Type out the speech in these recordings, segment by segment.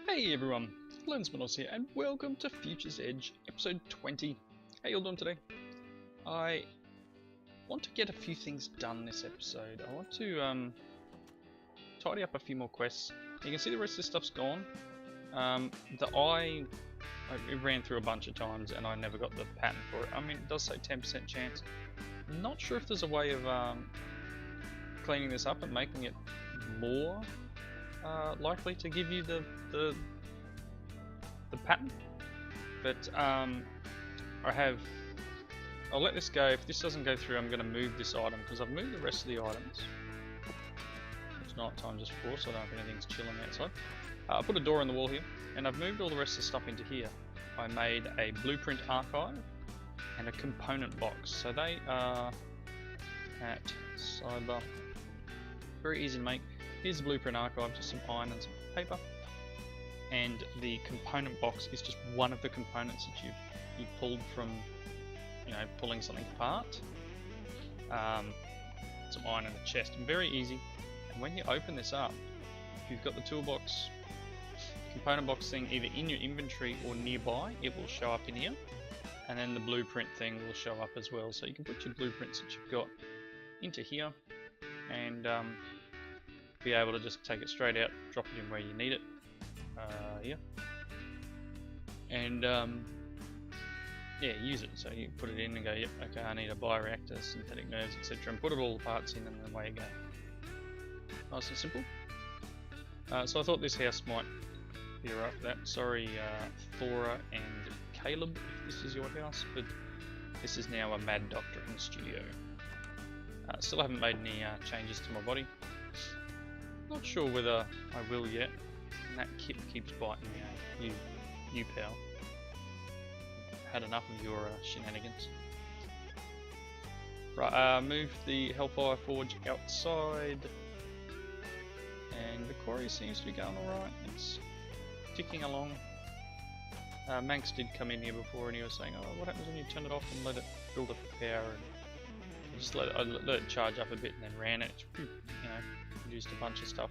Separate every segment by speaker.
Speaker 1: Hey everyone, Landstryder here, and welcome to Future's Edge, episode 20. How you all doing today? I want to get a few things done this episode. I want to tidy up a few more quests. You can see the rest of this stuff's gone. The eye, I ran through a bunch of times and I never got the pattern for it. I mean, it does say 10% chance. I'm not sure if there's a way of cleaning this up and making it more likely to give you the pattern, but I'll let this go. If this doesn't go through, I'm going to move this item because I've moved the rest of the items. It's night time just before, so I don't know if anything's chilling outside. I put a door in the wall here, and I've moved all the rest of the stuff into here. I made a blueprint archive and a component box, so they are at Cyber. Very easy to make. Here's the blueprint archive, just some iron and some paper. And the component box is just one of the components that you pulled from, pulling something apart. Some iron in a chest, very easy. And when you open this up, if you've got the toolbox, component box thing either in your inventory or nearby, it will show up in here. And then the blueprint thing will show up as well. So you can put your blueprints that you've got into here, and be able to just take it straight out, drop it in where you need it. Here, and yeah, use it. So you put it in and go, yep, okay, I need a bioreactor, synthetic nerves, etc., and put it all the parts in, and then away you go. Nice and simple. So I thought this house might be alright for that. Sorry, Thora and Caleb, if this is your house, but this is now a Mad Doctor in the studio. Still haven't made any changes to my body. Not sure whether I will yet. And that kip keeps biting me, you pal. Had enough of your shenanigans. Right, move the Hellfire Forge outside, and the quarry seems to be going alright. It's ticking along. Manx did come in here before and he was saying, oh, what happens when you turn it off and let it build up the power? And I just let it charge up a bit and then ran it. Produced a bunch of stuff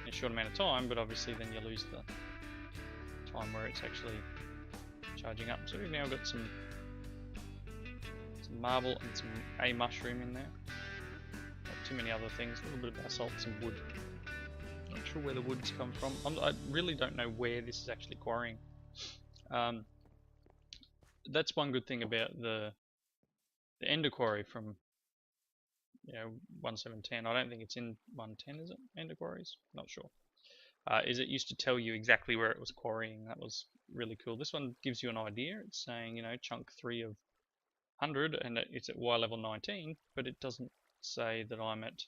Speaker 1: in a short amount of time, but obviously then you lose the time where it's actually charging up. So we've now got some marble and some mushroom in there. Not too many other things, a little bit of basalt, some wood. Not sure where the wood's come from. I really don't know where this is actually quarrying. That's one good thing about the Ender Quarry from 1710. I don't think it's in 110, is it? Ender Quarries? Not sure. Is it used to tell you exactly where it was quarrying. That was really cool. This one gives you an idea. It's saying, chunk 3 of 100, and it's at Y level 19, but it doesn't say that I'm at,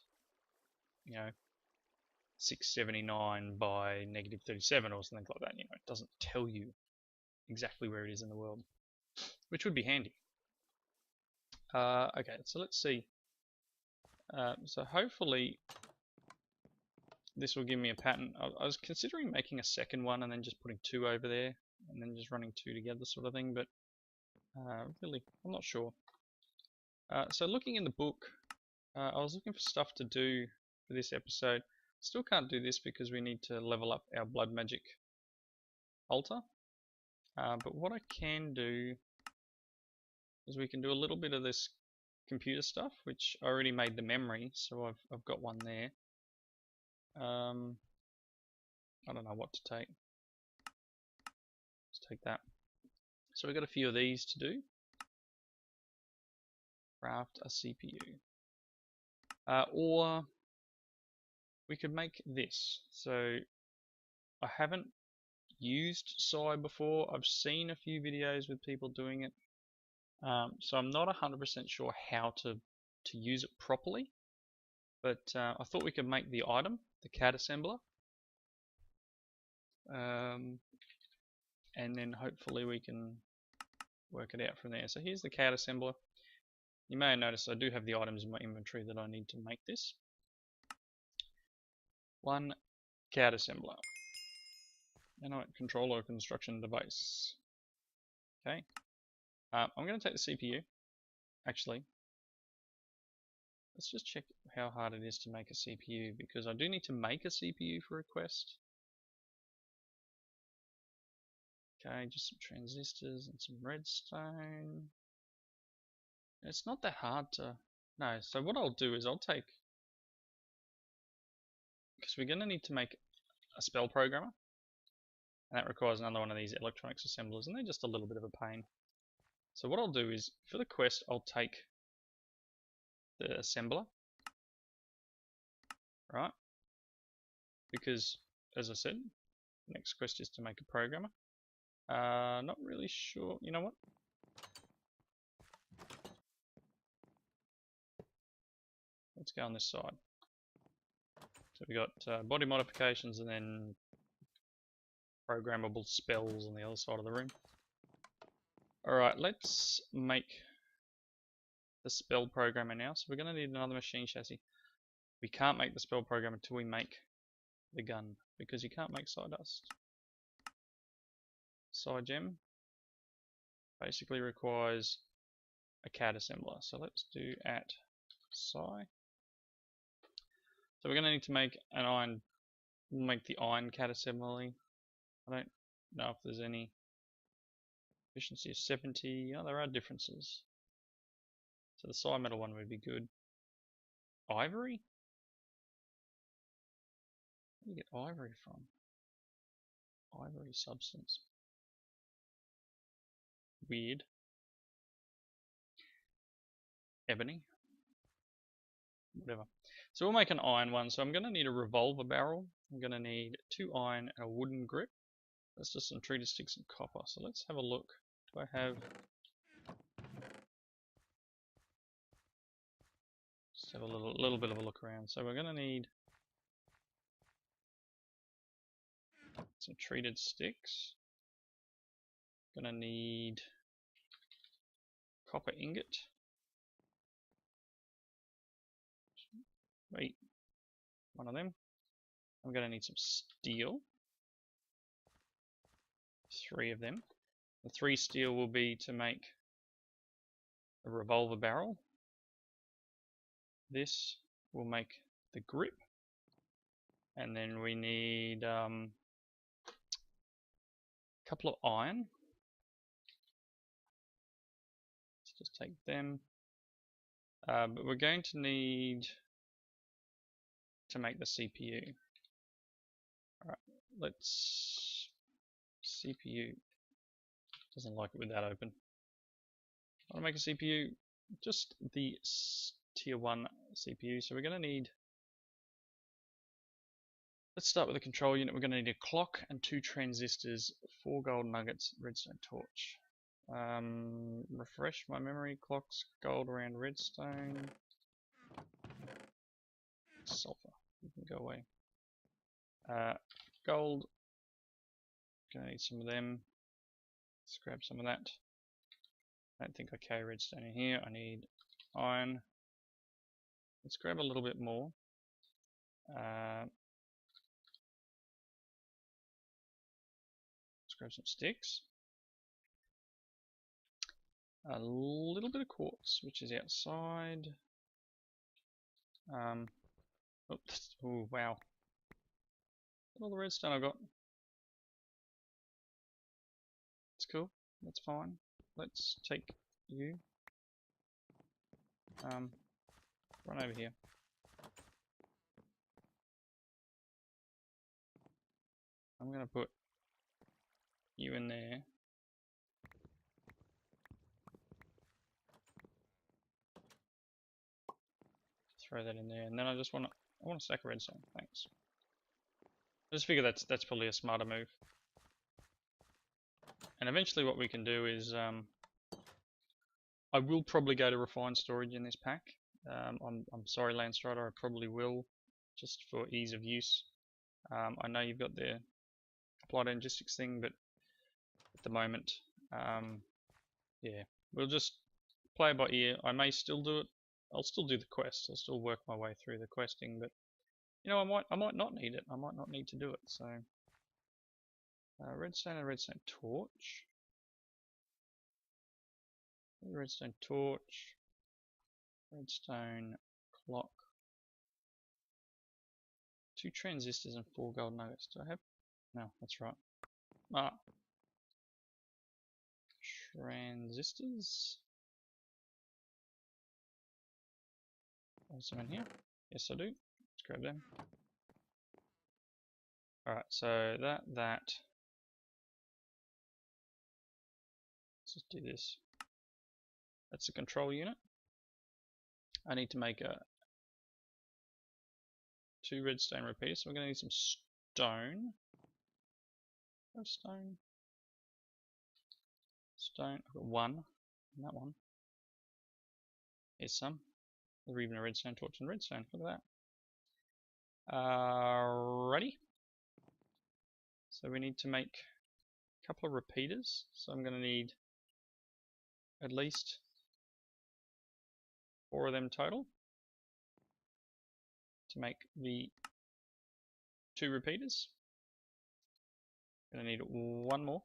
Speaker 1: 679 by negative 37 or something like that. It doesn't tell you exactly where it is in the world, which would be handy. Okay, so let's see. So hopefully this will give me a pattern. I was considering making a second one and then just putting 2 over there and then just running 2 together sort of thing, but really, I'm not sure. So looking in the book, I was looking for stuff to do for this episode. Still can't do this because we need to level up our blood magic altar. But what I can do is we can do a little bit of this computer stuff, which I already made the memory, so I've got one there. I don't know what to take. Let's take that. So we've got a few of these to do. Craft a CPU. Or we could make this. So I haven't used PSI before. I've seen a few videos with people doing it. So I'm not 100% sure how to use it properly. But I thought we could make the item, the CAD assembler. And then hopefully we can work it out from there. So here's the CAD assembler. You may have noticed I do have the items in my inventory that I need to make this. One CAD assembler. And I controller construction device. Okay. I'm going to take the CPU. Actually, let's just check how hard it is to make a CPU, because I do need to make a CPU for a quest. Okay, just some transistors and some redstone. It's not that hard to... No, so what I'll do is I'll take... Because we're going to need to make a spell programmer. And that requires another one of these electronics assemblers, and they're just a little bit of a pain. So what I'll do is, for the quest, I'll take the assembler. Right? Because, as I said, the next quest is to make a programmer. Not really sure. You know what? Let's go on this side. So we got body modifications and then programmable spells on the other side of the room. Alright, let's make the spell programmer now. So we're going to need another machine chassis. We can't make the spell programmer until we make the gun, because you can't make sawdust. Side gem basically requires a CAD assembler. So let's do at psi. So we're going to need to make an iron, we'll make the iron CAD assembly. I don't know if there's any efficiency of 70. Oh, there are differences. So the psi metal one would be good. Ivory? Where do you get ivory from? Ivory substance. Weird. Ebony. Whatever. So we'll make an iron one. So I'm going to need a revolver barrel. I'm going to need 2 iron and a wooden grip. That's just some treated sticks and copper. So let's have a look. Do I have... Just have a little bit of a look around. So we're going to need some treated sticks. Going to need copper ingot. Wait, one of them. I'm going to need some steel. 3 of them. The 3 steel will be to make a revolver barrel. This will make the grip. And then we need a couple of iron. Let's just take them. But we're going to need to make the CPU. Alright, let's... CPU. Doesn't like it with that open. I want to make a CPU, just the tier 1 CPU. So we're going to need... Let's start with the control unit. We're going to need a clock and 2 transistors, 4 gold nuggets, redstone torch. Refresh my memory. Clocks, gold around redstone. Sulfur. You can go away. Gold. Gonna need some of them. Let's grab some of that. I don't think I carry redstone in here. I need iron. Let's grab a little bit more. Let's grab some sticks. A little bit of quartz, which is outside. Oops. Oh wow. Look at all the redstone I've got. It's cool. That's fine. Let's take you. Run over here. I'm gonna put you in there. Throw that in there, and then I want a stack of redstone. Thanks. I just figure that's probably a smarter move. And eventually, what we can do is I will probably go to refined storage in this pack. I'm sorry, Landstryder, I probably will, just for ease of use. I know you've got the applied logistics thing, but at the moment, yeah, we'll just play it by ear. I may still do it. I'll still do the quest. I'll still work my way through the questing, but you know, I might not need it. I might not need to do it. So redstone and redstone torch. Redstone torch. Redstone clock. 2 transistors and 4 gold nuggets. Do I have? No, that's right. Ah, transistors. Have some in here? Yes, I do. Let's grab them. Alright, so that. Let's just do this. That's the control unit. I need to make 2 redstone repeaters, so we're going to need some stone. Stone. I've got 1 in that one. Here's some. There's even a redstone torch and redstone. Look at that. Ready? So we need to make a couple of repeaters. So I'm going to need at least 4 of them total to make the 2 repeaters. I'm going to need 1 more.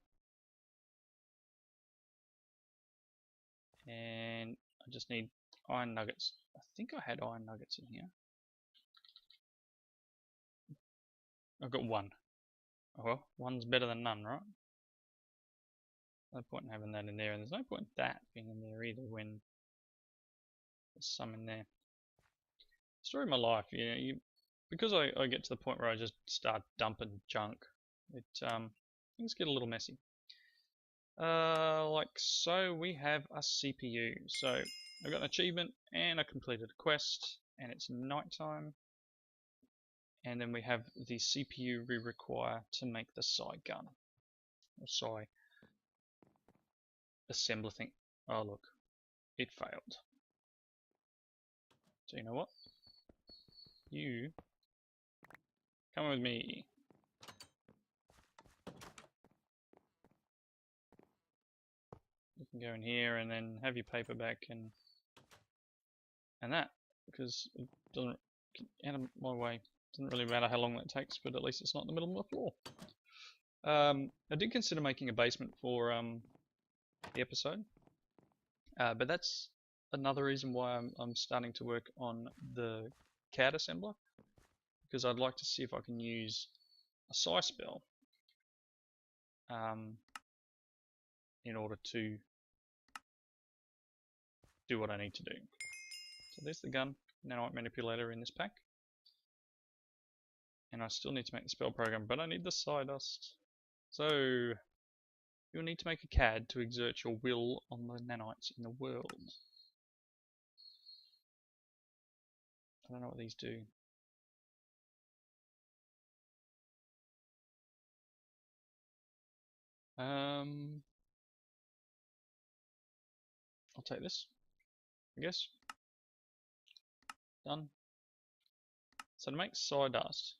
Speaker 1: And I just need iron nuggets. I think I had iron nuggets in here. I've got 1. Oh well, 1's better than none, right? No point in having that in there, and there's no point in that being in there either when there's some in there. Story of my life, because I get to the point where I just start dumping junk, things get a little messy. Like so, we have a CPU. So I've got an achievement and I completed a quest, and it's nighttime. And then we have the CPU we require to make the PSI gun, or PSI assembler thing. Oh look, it failed. So you know what? You come with me. You can go in here and then have your paper back and that, because it doesn't get out of my way. Doesn't really matter how long that takes, but at least it's not in the middle of the floor. I did consider making a basement for the episode, but that's another reason why I'm starting to work on the CAD assembler, because I'd like to see if I can use a PSI spell in order to do what I need to do. So there's the gun, nanite manipulator in this pack. And I still need to make the spell program, but I need the sawdust. So you'll need to make a CAD to exert your will on the nanites in the world. I don't know what these do. I'll take this, I guess. Done. So to make sawdust,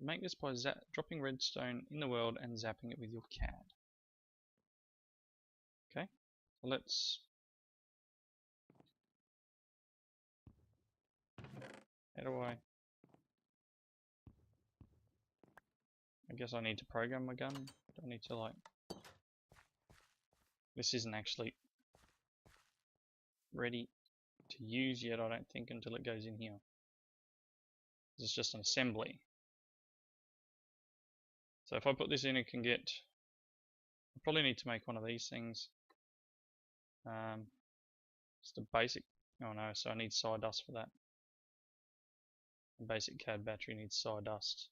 Speaker 1: make this by dropping redstone in the world and zapping it with your CAD. Okay, so let's... How do I guess I need to program my gun. Do I need to like... This isn't actually ready to use yet, I don't think, until it goes in here. This is just an assembly. So if I put this in, it can get... I probably need to make one of these things. Just a basic... Oh no, so I need sawdust for that. A basic CAD battery needs sawdust.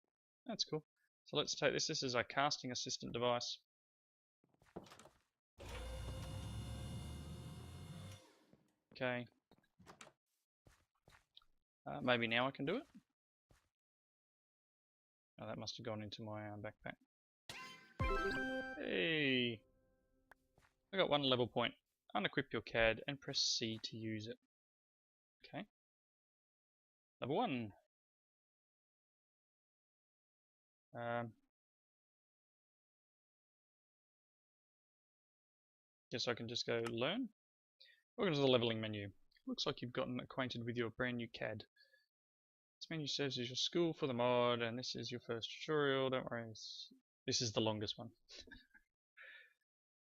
Speaker 1: That's cool. So let's take this. This is a casting assistant device. Okay. Maybe now I can do it. Oh, that must have gone into my backpack. Hey! I got 1 level point. Unequip your CAD and press C to use it. Okay. Level 1. Guess I can just go learn. Welcome to the leveling menu. Looks like you've gotten acquainted with your brand new CAD. This menu serves as your school for the mod, and this is your first tutorial. Don't worry, this is the longest one.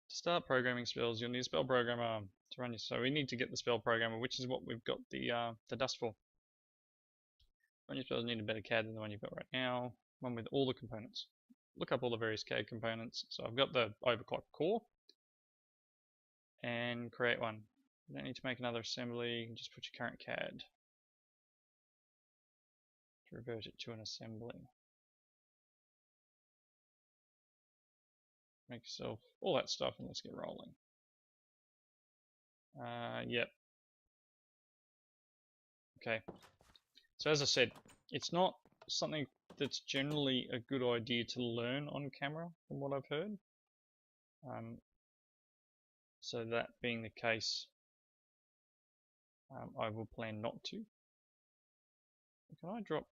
Speaker 1: To start programming spells, you'll need a spell programmer to run you. So we need to get the spell programmer, which is what we've got the dust for. Run your spells need a better CAD than the one you've got right now. One with all the components. Look up all the various CAD components. So I've got the overclock core. and create one. You don't need to make another assembly, you can just put your current CAD to revert it to an assembly. Make yourself all that stuff and let's get rolling. Yep. Okay. So as I said, it's not something that's generally a good idea to learn on camera from what I've heard. So that being the case, I will plan not to. Can I drop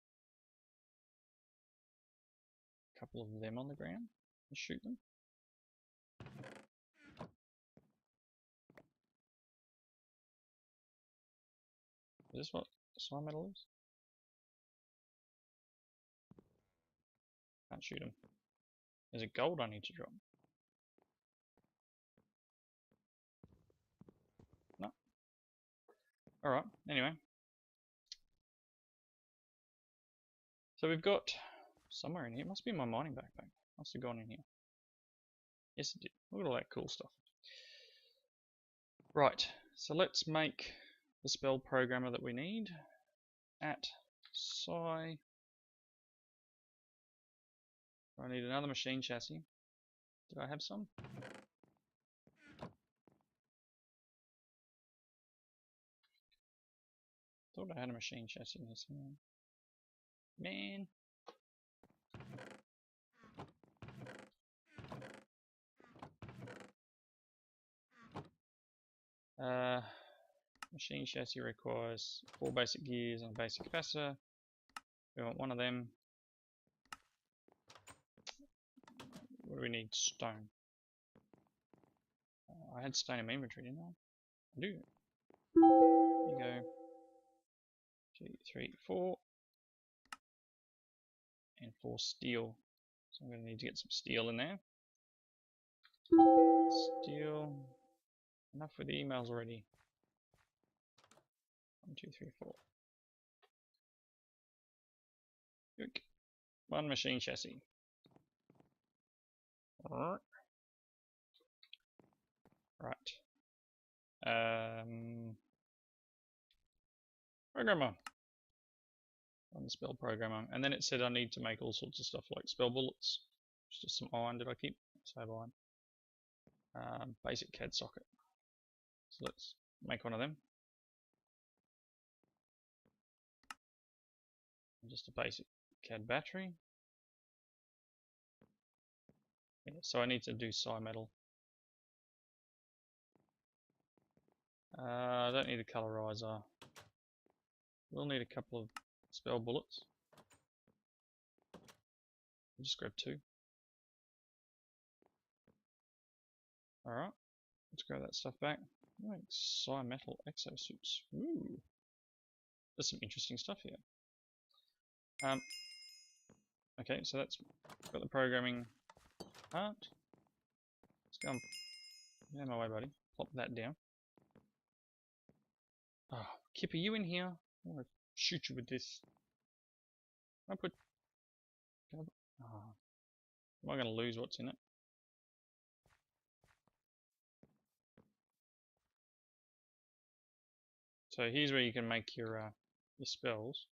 Speaker 1: a couple of them on the ground and shoot them? Is this what slime metal is? Can't shoot them. Is it gold I need to drop? No. Alright, anyway. So we've got somewhere in here, it must be my mining backpack. Must have gone in here. Yes it did. Look at all that cool stuff. Right, so let's make the spell programmer that we need at PSI. I need another machine chassis. Did I have some? Thought I had a machine chassis in here somewhere. Man. Machine chassis requires 4 basic gears and a basic capacitor. We want one of them. What do we need? Stone. I had stone in my inventory, didn't I? I do. Here you go. 2, 3, 4. And 4 steel. So I'm going to need to get some steel in there. Steel. Enough with the emails already. 1, 2, 3, 4. Yoink. 1 machine chassis. Alright. Programmer. On the spell programmer. And then it said I need to make all sorts of stuff like spell bullets. It's just some iron. Did I keep? Save iron. Basic CAD socket. So let's make one of them. And just a basic CAD battery. Yeah, so I need to do PSI metal. I don't need a colorizer. We'll need a couple of spell bullets. I'll just grab 2. Alright, let's grab that stuff back. Like PSI metal exosuits. Ooh. There's some interesting stuff here. Okay, so that's got the programming part. Let's go get out of my way, buddy. Plop that down. Oh, Kip, are you in here? I want to shoot you with this. I put. Oh, am I going to lose what's in it? So here's where you can make your spells.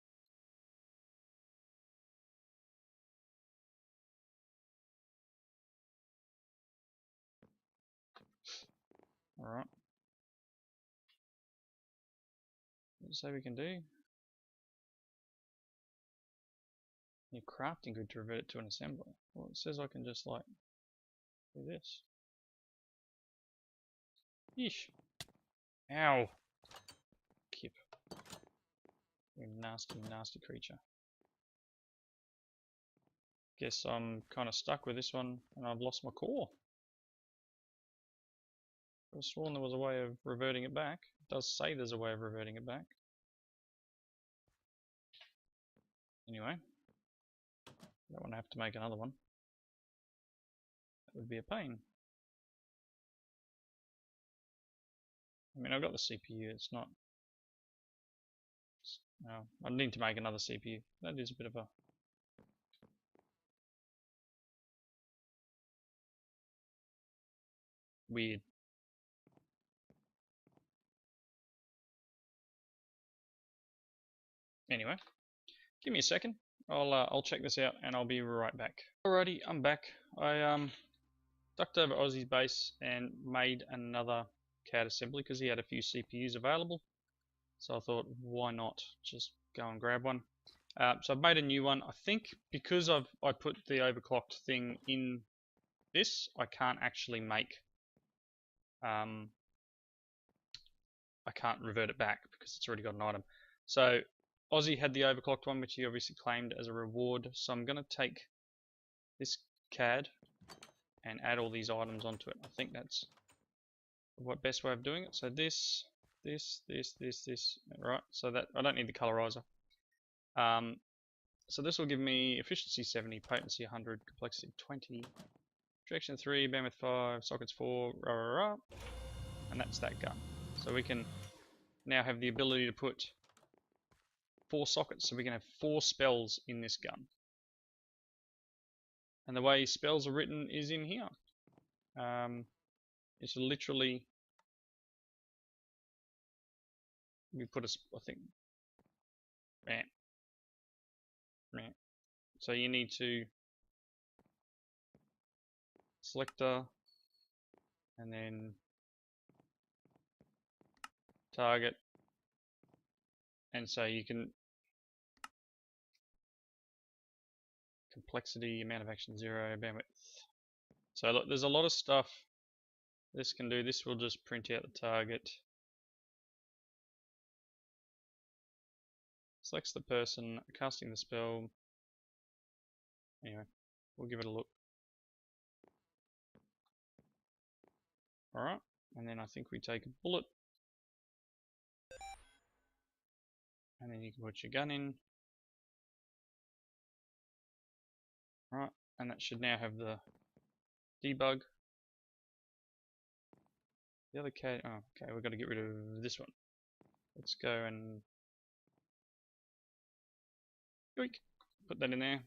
Speaker 1: Alright. Let's say we can do. Your crafting grid to revert it to an assembly. Well, it says I can just like do this. Yeesh. Ow. Kip. You nasty, nasty creature. Guess I'm kind of stuck with this one and I've lost my core. I was sworn there was a way of reverting it back. It does say there's a way of reverting it back. Anyway. I don't want to have to make another one. That would be a pain. I mean, I've got the CPU, it's not... No, I need to make another CPU. That is a bit of a... weird. Anyway, give me a second. I'll check this out and I'll be right back. Alrighty, I'm back. I ducked over Aussie's base and made another CAD assembly because he had a few CPUs available. So I thought, why not just go and grab one. So I've made a new one. I think because I put the overclocked thing in this, I can't actually make I can't revert it back because it's already got an item. So Aussie had the overclocked one, which he obviously claimed as a reward. So I'm going to take this CAD and add all these items onto it. I think that's the best way of doing it. So this, right? So that I don't need the colorizer. So this will give me efficiency 70, potency 100, complexity 20, projection 3, bandwidth 5, sockets 4, and that's that gun. So we can now have the ability to put 4 sockets, so we can have 4 spells in this gun. And the way spells are written is in here. It's literally, we put I think, man. So you need to selector and then target, and so you can complexity, amount of action 0, bandwidth. So look, there's a lot of stuff this can do. This will just print out the target, selects the person casting the spell. Anyway, we'll give it a look. Alright, and then I think we take a bullet, and then you can put your gun in. Right, and that should now have the debug. The other CAD, oh, okay, we've got to get rid of this one. Let's go and put that in there.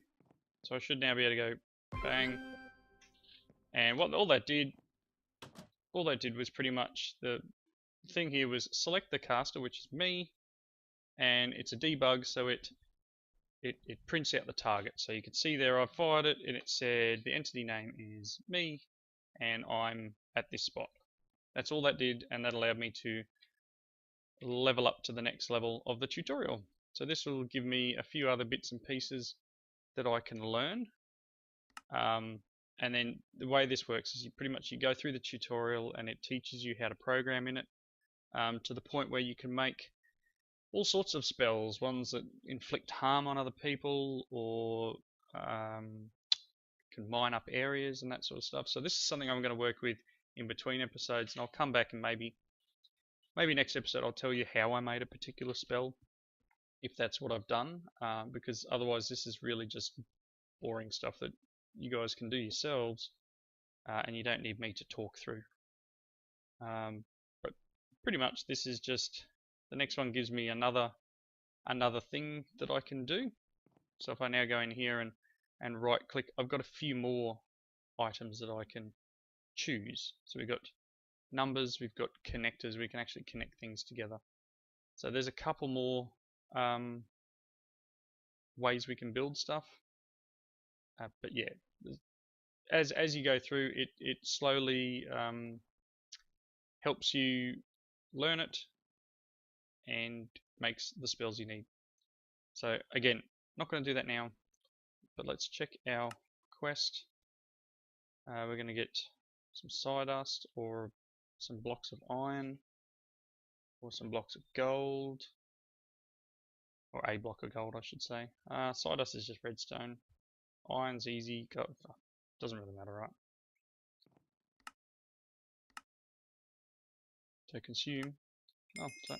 Speaker 1: So I should now be able to go bang. And what all that did was pretty much, the thing here was select the caster, which is me, and it's a debug, so it prints out the target. So you can see there I fired it and it said the entity name is me and I'm at this spot. That's all that did, and that allowed me to level up to the next level of the tutorial. So this will give me a few other bits and pieces that I can learn. And then the way this works is you go through the tutorial and it teaches you how to program in it, to the point where you can make all sorts of spells, ones that inflict harm on other people or can mine up areas and that sort of stuff. So this is something I'm going to work with in between episodes, and I'll come back and maybe next episode I'll tell you how I made a particular spell, if that's what I've done, because otherwise this is really just boring stuff that you guys can do yourselves, and you don't need me to talk through. But pretty much this is just, the next one gives me another thing that I can do. So if I now go in here and right click, I've got a few more items that I can choose. So we've got numbers, we've got connectors, we can actually connect things together. So there's a couple more ways we can build stuff. But yeah, as you go through, it slowly helps you learn it and makes the spells you need. So again, not going to do that now, but let's check our quest. We're going to get some sawdust or some blocks of iron or some blocks of gold, or a block of gold I should say. Sawdust is just redstone. Iron's easy, doesn't really matter, right? So consume. Oh, so I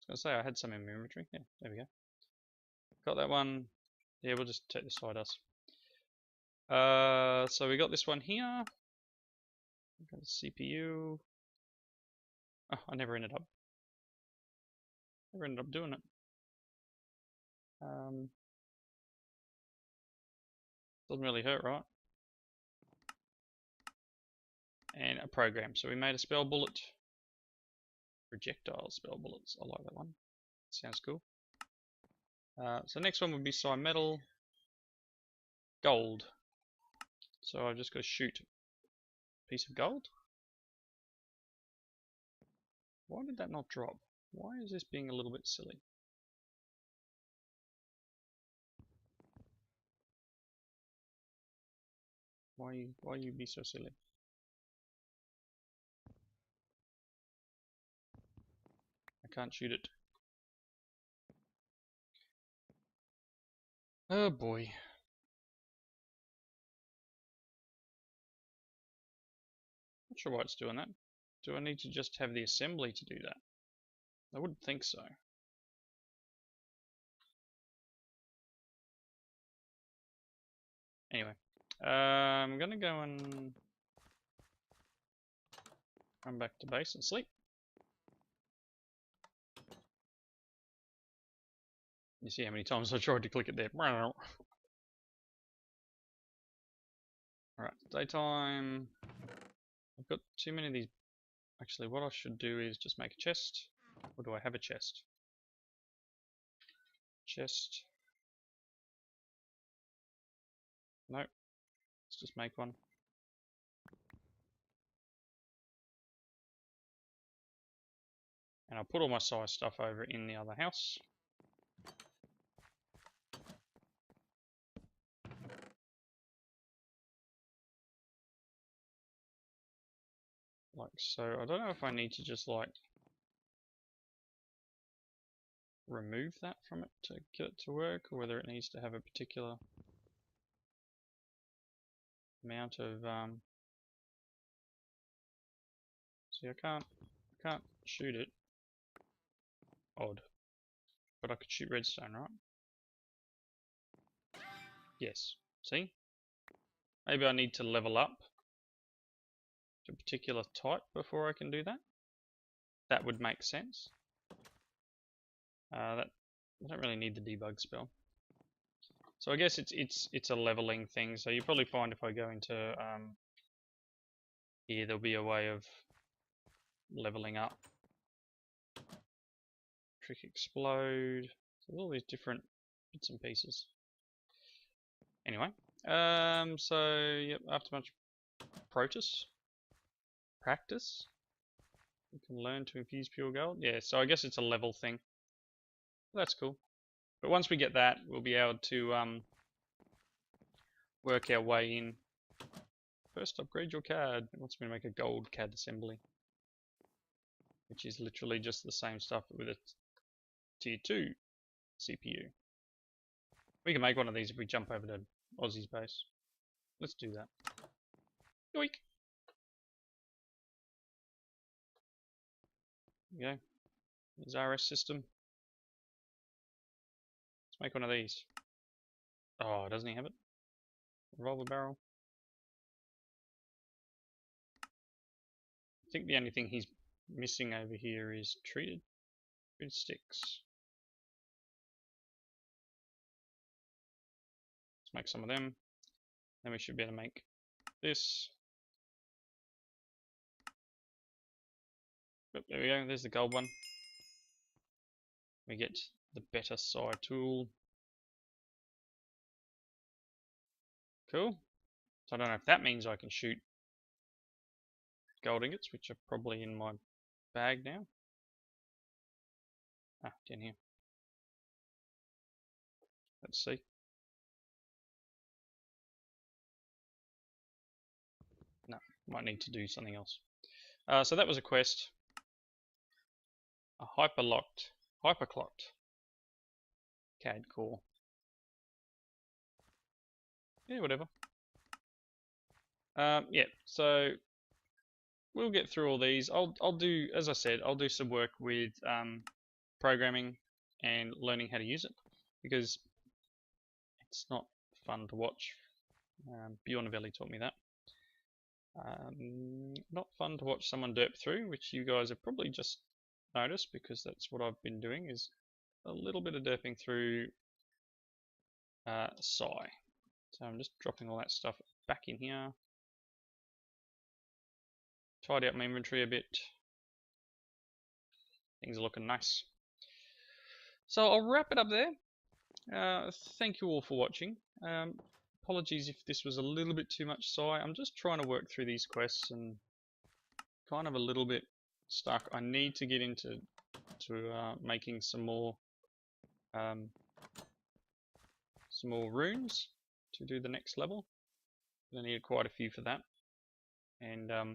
Speaker 1: was going to say I had some in my inventory. Yeah, there we go. Got that one. Yeah, we'll just take the sawdust. So we got this one here. Got the CPU. Oh, I never ended up doing it. Doesn't really hurt, right? And a program. So we made a spell bullet. Projectile spell bullets. I like that one. Sounds cool. So next one would be PSI metal, gold. So I've just got to shoot a piece of gold. Why did that not drop? Why is this being a little bit silly? Why you be so silly? I can't shoot it. Oh boy. Not sure why it's doing that. Do I need to just have the assembly to do that? I wouldn't think so. Anyway, I'm gonna go and run back to base and sleep. You see how many times I tried to click it there. Alright, daytime. I've got too many of these. Actually, what I should do is just make a chest. Or do I have a chest? Chest. Nope. Let's just make one. And I'll put all my size stuff over in the other house. Like so. I don't know if I need to just like remove that from it to get it to work, or whether it needs to have a particular amount of see, I can't shoot it. Odd. But I could shoot redstone, right? Yes. See? Maybe I need to level up to a particular type before I can do that. That would make sense. That I don't really need the debug spell. So I guess it's a leveling thing. So you'll probably find if I go into here, there'll be a way of leveling up. Trick explode. So all these different bits and pieces. Anyway, so yep, after much practice, you can learn to infuse pure gold. Yeah, so I guess it's a level thing. That's cool. But once we get that, we'll be able to work our way in. First, upgrade your CAD. It wants me to make a gold CAD assembly, which is literally just the same stuff with a tier 2 CPU. We can make one of these if we jump over to Aussie's base. Let's do that. Yoink! There we go. There's RS system. Let's make one of these. Oh, doesn't he have it? Revolver barrel. I think the only thing he's missing over here is treated sticks. Let's make some of them. Then we should be able to make this. But there we go, there's the gold one. We get the better side tool. Cool. So I don't know if that means I can shoot gold ingots, which are probably in my bag now. Ah, down here. Let's see. No, might need to do something else. So that was a quest. A hyperclocked CAD core. Yeah, whatever. Yeah, so we'll get through all these. I'll do, as I said, I'll do some work with programming and learning how to use it, because it's not fun to watch. Bjorn Valley taught me that. Not fun to watch someone derp through, which you guys have probably just noticed, because that's what I've been doing, is a little bit of derping through PSI. So I'm just dropping all that stuff back in here. Tidy up my inventory a bit. Things are looking nice. So I'll wrap it up there. Thank you all for watching. Apologies if this was a little bit too much PSI. I'm just trying to work through these quests and kind of a little bit stuck. I need to get into making some more runes to do the next level. I need quite a few for that, and I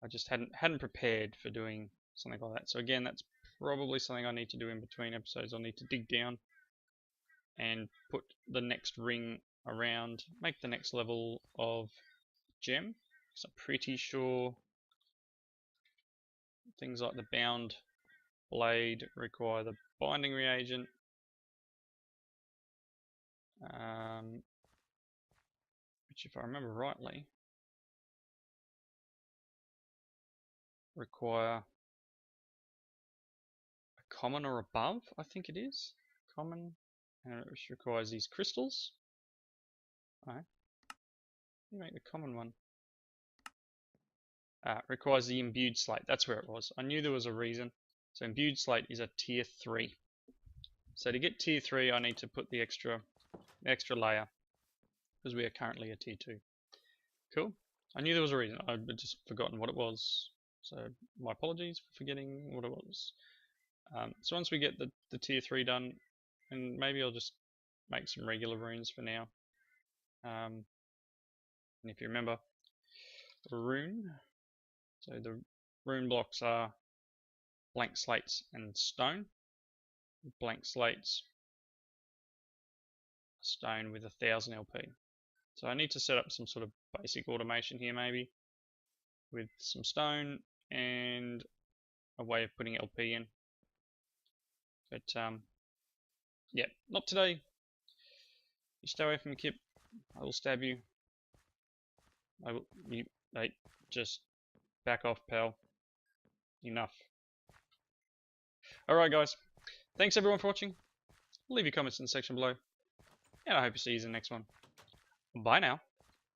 Speaker 1: just hadn't prepared for doing something like that. So again, that's probably something I need to do in between episodes. I'll need to dig down and put the next ring around, make the next level of gem. So I'm pretty sure things like the bound blade require the binding reagent. Which, if I remember rightly, require a common or above, I think it is. Common, which requires these crystals. Alright. You make the common one. Requires the imbued slate. That's where it was. I knew there was a reason. So imbued slate is a tier 3. So to get tier 3, I need to put the extra layer, because we are currently a tier 2. Cool. I knew there was a reason. I'd just forgotten what it was. So my apologies for forgetting what it was. So once we get the tier 3 done, and maybe I'll just make some regular runes for now. And if you remember, rune. So the rune blocks are blank slates and stone. Blank slates, stone with 1000 LP. So I need to set up some sort of basic automation here, maybe with some stone and a way of putting LP in. But yeah, not today. You stay away from me, Kip. I will stab you. Mate, just back off, pal. Enough. Alright, guys. Thanks everyone for watching. Leave your comments in the section below. And I hope to see you in the next one. Bye now.